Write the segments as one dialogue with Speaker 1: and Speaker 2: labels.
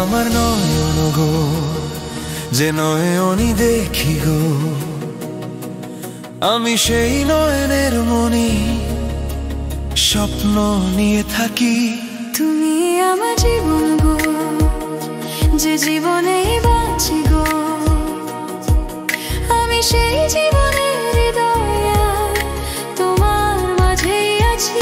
Speaker 1: আমার নয়ন গো, যে নয়নই দেখি গো, আমি সেই নয়নের মনি, স্বপ্ন নিয়ে থাকি।
Speaker 2: তুমি আমার জীবন গো, যে জীবনে বাঁচি গো, আমি সেই জীবনের হৃদয়ে তোমার মাঝেই আছি।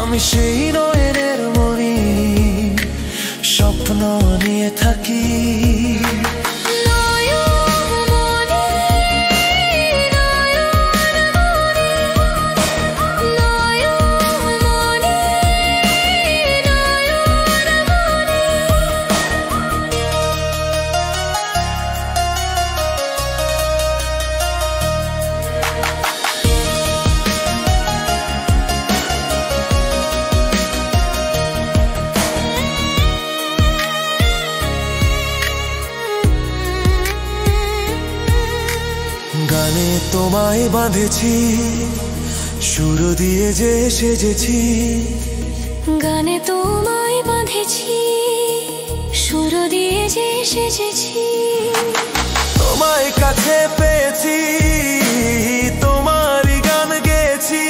Speaker 1: আমি সেই নয়নের মনি, স্বপ্ন নিয়ে থাকি। গানে তোমায় বাঁধেছি, সুর দিয়ে যে সেজেছি।
Speaker 2: গানে তোমায় বাঁধেছি, সুর দিয়ে যে সেজেছি।
Speaker 1: তোমায় কাছে পেয়েছি, তোমারই গান গেয়েছি।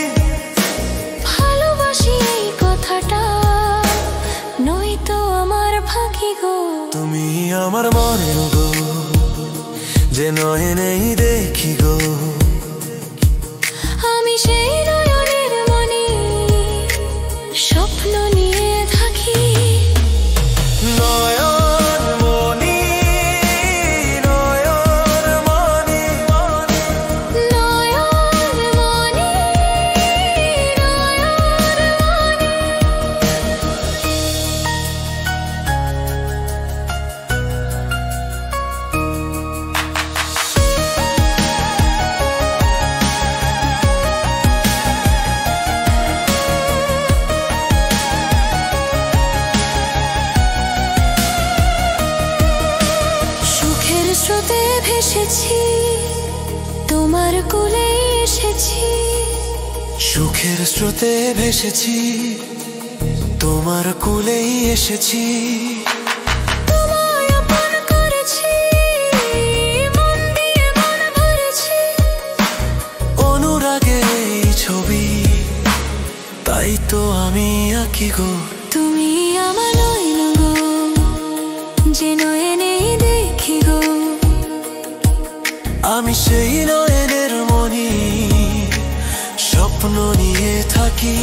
Speaker 2: ভালোবাসি এই কথাটা, নয়তো আমার ফাঁকি গো।
Speaker 1: তুমি আমার মনে গো, যে নয়নেই দেখি গো,
Speaker 2: আমি সেই নয়নের মনি, স্বপ্ন নিয়ে থাকি।
Speaker 1: নয়ন মনি, নয়ন মনি,
Speaker 2: নয়ন মনি, নয়ন মনি। স্রোতে ভেসেছি, তোমার কোলে এসেছি।
Speaker 1: সুখের স্রোতে ভেসেছি, তোমার কোলেই এসেছি।
Speaker 2: তোমায় আপন করেছি, মন দিয়ে মন ভরেছি।
Speaker 1: অনুরাগে এই ছবি, তাই তো আমি আঁকি গো।
Speaker 2: তুমি আমার নয়ন গো, যে নয়নেই দেখি গো,
Speaker 1: আমি সেই নয়নের মনি, স্বপ্ন নিয়ে থাকি।